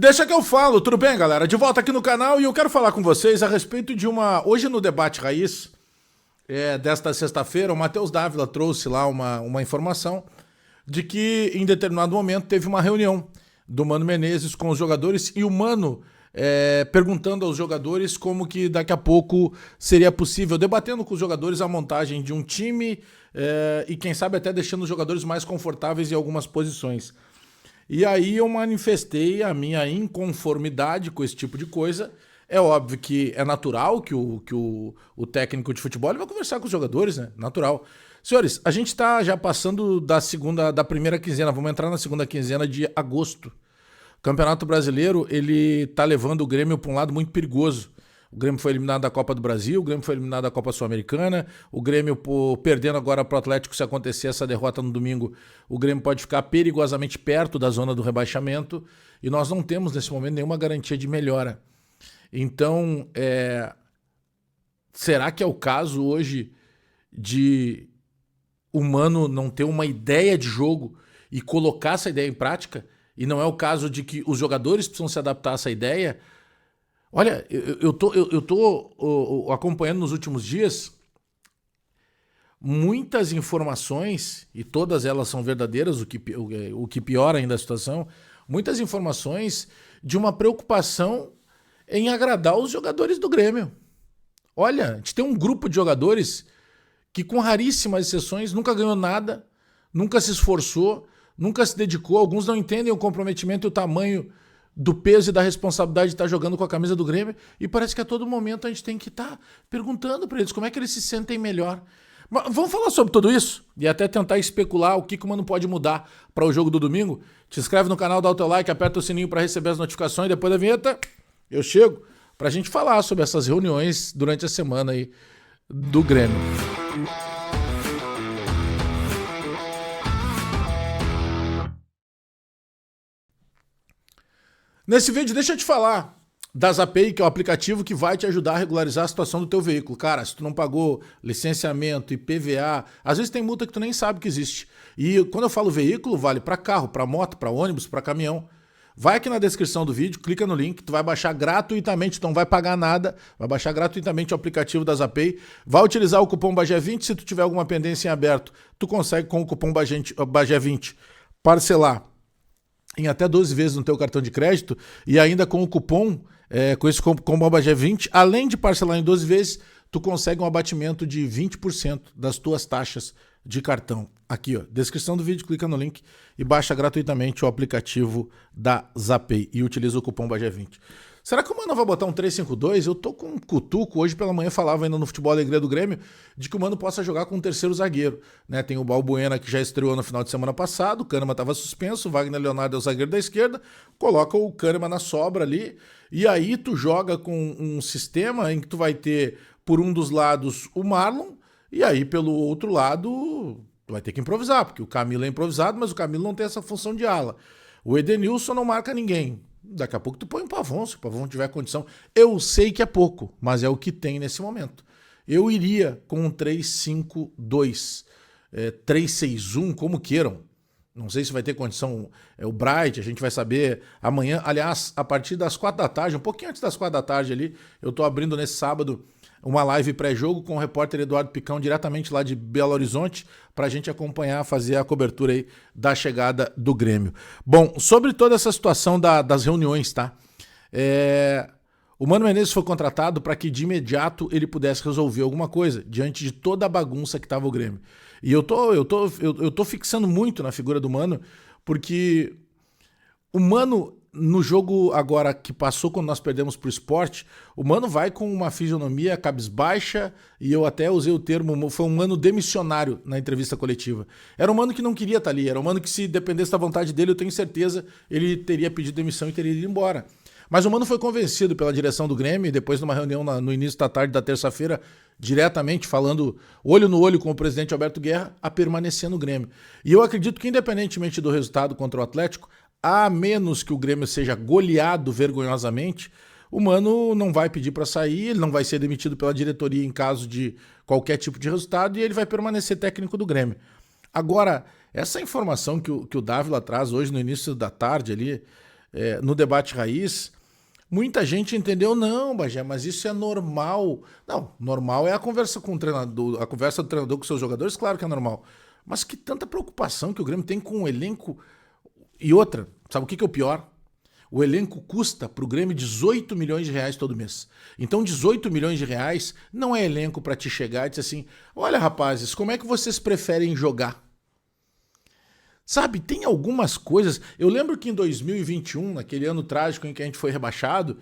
Deixa que eu falo, tudo bem, galera? De volta aqui no canal e eu quero falar com vocês a respeito de uma... Hoje no Debate Raiz, desta sexta-feira, o Matheus Dávila trouxe lá uma informação de que em determinado momento teve uma reunião do Mano Menezes com os jogadores e o Mano perguntando aos jogadores como que daqui a pouco seria possível, debatendo com os jogadores a montagem de um time e quem sabe até deixando os jogadores mais confortáveis em algumas posições. E aí eu manifestei a minha inconformidade com esse tipo de coisa. É óbvio que é natural que o técnico de futebol vai conversar com os jogadores, né? Natural. Senhores, a gente está já passando da primeira quinzena, vamos entrar na segunda quinzena de agosto. O Campeonato Brasileiro, ele tá levando o Grêmio para um lado muito perigoso. O Grêmio foi eliminado da Copa do Brasil, o Grêmio foi eliminado da Copa Sul-Americana, o Grêmio perdendo agora para o Atlético, se acontecer essa derrota no domingo, o Grêmio pode ficar perigosamente perto da zona do rebaixamento e nós não temos nesse momento nenhuma garantia de melhora. Então, será que é o caso hoje de o Mano não ter uma ideia de jogo e colocar essa ideia em prática? E não é o caso de que os jogadores precisam se adaptar a essa ideia? Olha, eu tô acompanhando nos últimos dias muitas informações, e todas elas são verdadeiras, o que piora ainda a situação, muitas informações de uma preocupação em agradar os jogadores do Grêmio. Olha, a gente tem um grupo de jogadores que com raríssimas exceções nunca ganhou nada, nunca se esforçou, nunca se dedicou, alguns não entendem o comprometimento e o tamanho do peso e da responsabilidade de estar jogando com a camisa do Grêmio, e parece que a todo momento a gente tem que estar perguntando para eles como é que eles se sentem melhor. Mas vamos falar sobre tudo isso e até tentar especular o que o Mano pode mudar para o jogo do domingo. Te inscreve no canal, dá o teu like, aperta o sininho para receber as notificações, depois da vinheta eu chego para a gente falar sobre essas reuniões durante a semana aí do Grêmio. Nesse vídeo, deixa eu te falar da Zapay, que é o aplicativo que vai te ajudar a regularizar a situação do teu veículo. Cara, se tu não pagou licenciamento, IPVA, às vezes tem multa que tu nem sabe que existe. E quando eu falo veículo, vale para carro, para moto, para ônibus, para caminhão. Vai aqui na descrição do vídeo, clica no link, tu vai baixar gratuitamente, tu não vai pagar nada, vai baixar gratuitamente o aplicativo da Zapay, vai utilizar o cupom BAGÉ20, se tu tiver alguma pendência em aberto, tu consegue com o cupom BAGÉ20 parcelar em até 12 vezes no teu cartão de crédito e ainda com o cupom, com esse cupom BAGÉ20, além de parcelar em 12 vezes, tu consegue um abatimento de 20% das tuas taxas de cartão. Aqui, ó, descrição do vídeo, clica no link e baixa gratuitamente o aplicativo da Zapay e utiliza o cupom BAGÉ20. Será que o Mano vai botar um 3-5-2? Eu tô com um cutuco, hoje pela manhã falava ainda no Futebol Alegria do Grêmio, de que o Mano possa jogar com um terceiro zagueiro, né? Tem o Balbuena que já estreou no final de semana passado, o Kahneman estava suspenso, o Wagner Leonardo é o zagueiro da esquerda, coloca o Kahneman na sobra ali, e aí tu joga com um sistema em que tu vai ter por um dos lados o Marlon, e aí pelo outro lado tu vai ter que improvisar, porque o Camilo é improvisado, mas o Camilo não tem essa função de ala. O Edenilson não marca ninguém. Daqui a pouco tu põe o Pavão, se o Pavão tiver condição. Eu sei que é pouco, mas é o que tem nesse momento. Eu iria com um 3-5-2, 3-6-1, como queiram. Não sei se vai ter condição. O Bright, a gente vai saber amanhã. Aliás, a partir das 4 da tarde, um pouquinho antes das 4 da tarde ali, eu tô abrindo nesse sábado uma live pré-jogo com o repórter Eduardo Picão, diretamente lá de Belo Horizonte, para a gente acompanhar, fazer a cobertura aí da chegada do Grêmio. Bom, sobre toda essa situação das reuniões, tá? O Mano Menezes foi contratado para que de imediato ele pudesse resolver alguma coisa, diante de toda a bagunça que estava o Grêmio. E eu tô fixando muito na figura do Mano, porque o Mano, no jogo agora que passou, quando nós perdemos pro Sport, o Mano vai com uma fisionomia cabisbaixa, e eu até usei o termo, foi um Mano demissionário na entrevista coletiva. Era um Mano que não queria estar ali, era um Mano que, se dependesse da vontade dele, eu tenho certeza, ele teria pedido demissão e teria ido embora. Mas o Mano foi convencido pela direção do Grêmio, e depois numa reunião no início da tarde da terça-feira, diretamente falando olho no olho com o presidente Alberto Guerra, a permanecer no Grêmio. E eu acredito que, independentemente do resultado contra o Atlético, a menos que o Grêmio seja goleado vergonhosamente, o Mano não vai pedir para sair, ele não vai ser demitido pela diretoria em caso de qualquer tipo de resultado e ele vai permanecer técnico do Grêmio. Agora, essa informação que o Dávila traz hoje no início da tarde ali, no debate raiz, muita gente entendeu, não, Bagé, mas isso é normal. Não, normal é a conversa com o treinador, a conversa do treinador com seus jogadores, claro que é normal. Mas que tanta preocupação que o Grêmio tem com o elenco. E outra, sabe o que é o pior? O elenco custa para o Grêmio 18 milhões de reais todo mês. Então 18 milhões de reais não é elenco para te chegar e dizer assim, olha rapazes, como é que vocês preferem jogar? Sabe, tem algumas coisas... Eu lembro que em 2021, naquele ano trágico em que a gente foi rebaixado,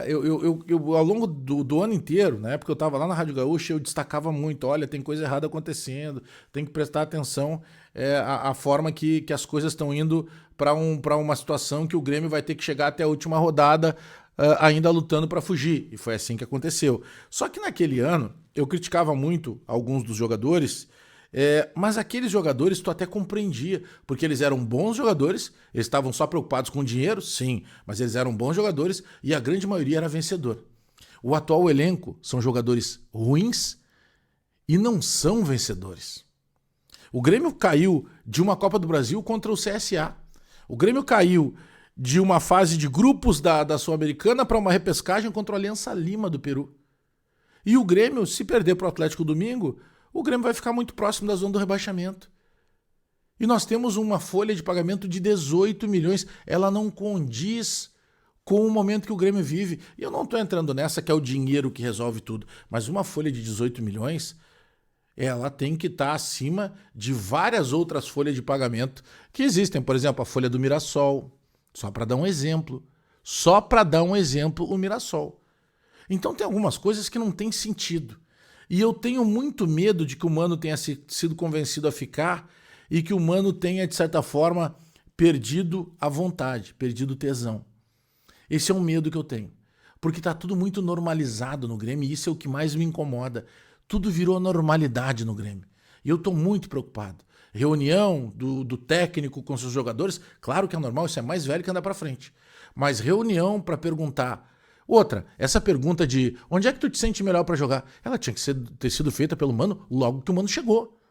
eu ao longo do ano inteiro, na época eu estava lá na Rádio Gaúcha, eu destacava muito, olha, tem coisa errada acontecendo, tem que prestar atenção à forma que as coisas estão indo para uma situação que o Grêmio vai ter que chegar até a última rodada ainda lutando para fugir. E foi assim que aconteceu. Só que naquele ano, eu criticava muito alguns dos jogadores... mas aqueles jogadores tu até compreendia, porque eles eram bons jogadores, eles estavam só preocupados com dinheiro, sim, mas eles eram bons jogadores e a grande maioria era vencedor. O atual elenco são jogadores ruins e não são vencedores. O Grêmio caiu de uma Copa do Brasil contra o CSA. O Grêmio caiu de uma fase de grupos da Sul-Americana para uma repescagem contra o Aliança Lima do Peru. E o Grêmio, se perder para o Atlético domingo, o Grêmio vai ficar muito próximo da zona do rebaixamento. E nós temos uma folha de pagamento de 18 milhões. Ela não condiz com o momento que o Grêmio vive. E eu não estou entrando nessa que é o dinheiro que resolve tudo. Mas uma folha de 18 milhões, ela tem que estar acima de várias outras folhas de pagamento que existem. Por exemplo, a folha do Mirassol. Só para dar um exemplo. Só para dar um exemplo, o Mirassol. Então tem algumas coisas que não tem sentido. E eu tenho muito medo de que o Mano tenha sido convencido a ficar e que o Mano tenha, de certa forma, perdido a vontade, perdido o tesão. Esse é um medo que eu tenho. Porque está tudo muito normalizado no Grêmio e isso é o que mais me incomoda. Tudo virou normalidade no Grêmio. E eu estou muito preocupado. Reunião do técnico com seus jogadores, claro que é normal, isso é mais velho que andar para frente. Mas reunião para perguntar... Outra, essa pergunta de onde é que tu te sente melhor para jogar? Ela tinha que ter sido feita pelo Mano logo que o Mano chegou.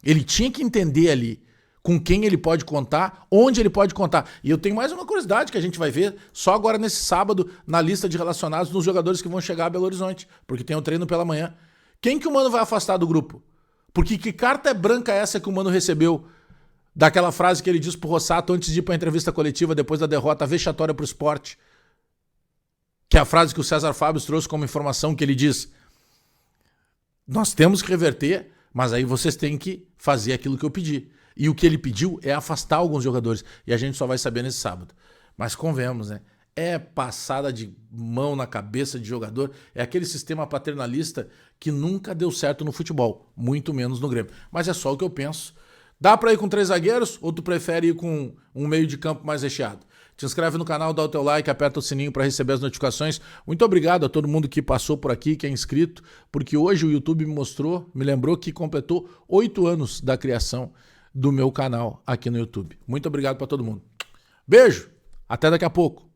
Ele tinha que entender ali com quem ele pode contar, onde ele pode contar. E eu tenho mais uma curiosidade que a gente vai ver só agora nesse sábado na lista de relacionados dos jogadores que vão chegar a Belo Horizonte, porque tem o treino pela manhã. Quem que o Mano vai afastar do grupo? Porque que carta é branca essa que o Mano recebeu daquela frase que ele disse pro Rossato antes de ir para a entrevista coletiva depois da derrota vexatória pro Sport? Que é a frase que o César Fábio trouxe como informação, que ele diz: nós temos que reverter, mas aí vocês têm que fazer aquilo que eu pedi. E o que ele pediu é afastar alguns jogadores. E a gente só vai saber nesse sábado. Mas convenhamos, né? É passada de mão na cabeça de jogador. É aquele sistema paternalista que nunca deu certo no futebol. Muito menos no Grêmio. Mas é só o que eu penso. Dá pra ir com 3 zagueiros ou tu prefere ir com um meio de campo mais recheado? Te inscreve no canal, dá o teu like, aperta o sininho para receber as notificações. Muito obrigado a todo mundo que passou por aqui, que é inscrito, porque hoje o YouTube me lembrou que completou 8 anos da criação do meu canal aqui no YouTube. Muito obrigado para todo mundo. Beijo, até daqui a pouco.